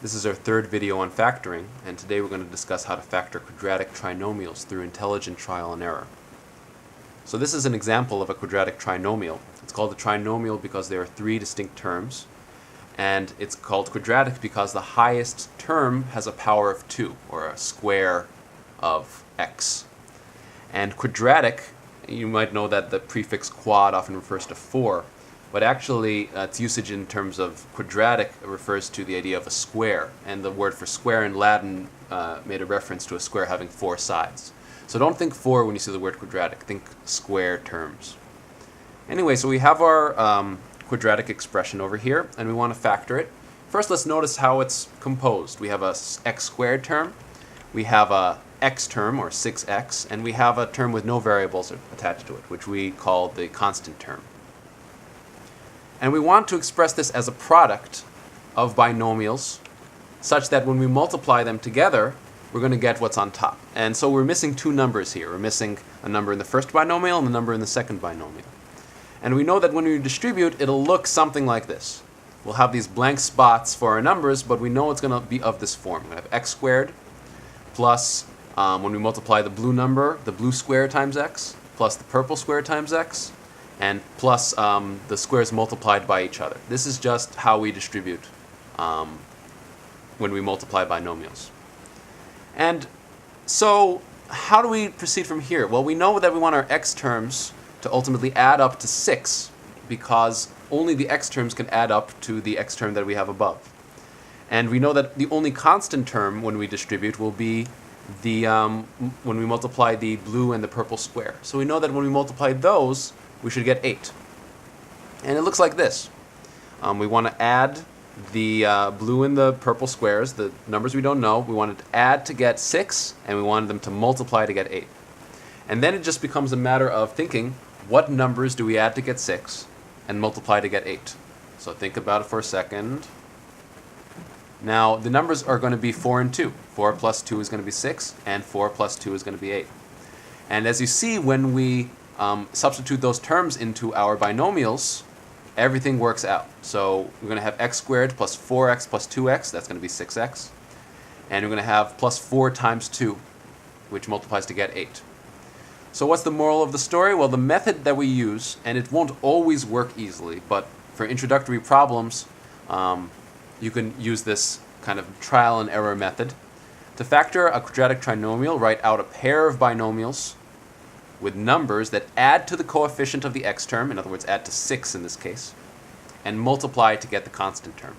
This is our third video on factoring, and today we're going to discuss how to factor quadratic trinomials through intelligent trial and error. So this is an example of a quadratic trinomial. It's called a trinomial because there are three distinct terms, and it's called quadratic because the highest term has a power of 2, or a square of x. And quadratic, you might know that the prefix quad often refers to 4, but actually its usage in terms of quadratic refers to the idea of a square, and the word for square in Latin made a reference to a square having 4 sides. So don't think 4 when you see the word quadratic, think square terms. Anyway, so we have our quadratic expression over here, and we want to factor it. First, let's notice how it's composed. We have a x squared term, we have a x term, or 6x, and we have a term with no variables attached to it, which we call the constant term. And we want to express this as a product of binomials such that when we multiply them together, we're going to get what's on top. And so we're missing two numbers here. We're missing a number in the first binomial and a number in the second binomial. And we know that when we distribute, it'll look something like this. We'll have these blank spots for our numbers, but we know it's going to be of this form. We have x squared plus, when we multiply the blue number, the blue square times x, plus the purple square times x, and plus the squares multiplied by each other. This is just how we distribute when we multiply binomials. And so how do we proceed from here? Well, we know that we want our x terms to ultimately add up to 6 because only the x terms can add up to the x term that we have above. And we know that the only constant term when we distribute will be the when we multiply the blue and the purple square. So we know that when we multiply those, we should get 8. And it looks like this. We want to add the blue and the purple squares, the numbers we don't know. We wanted to add to get 6, and we wanted them to multiply to get 8. And then it just becomes a matter of thinking, what numbers do we add to get 6 and multiply to get 8? So think about it for a second. Now, the numbers are going to be 4 and 2. 4 plus 2 is going to be 6, and 4 plus 2 is going to be 8. And as you see, when we substitute those terms into our binomials, everything works out. So we're going to have x squared plus 4x plus 2x, that's going to be 6x. And we're going to have plus 4 times 2, which multiplies to get 8. So what's the moral of the story? Well, the method that we use, and it won't always work easily, but for introductory problems, you can use this kind of trial and error method. To factor a quadratic trinomial, write out a pair of binomials with numbers that add to the coefficient of the x term, in other words, add to 6 in this case, and multiply to get the constant term.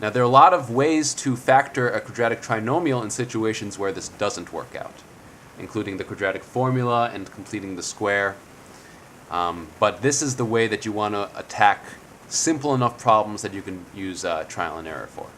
Now, there are a lot of ways to factor a quadratic trinomial in situations where this doesn't work out, including the quadratic formula and completing the square. But this is the way that you want to attack simple enough problems that you can use trial and error for.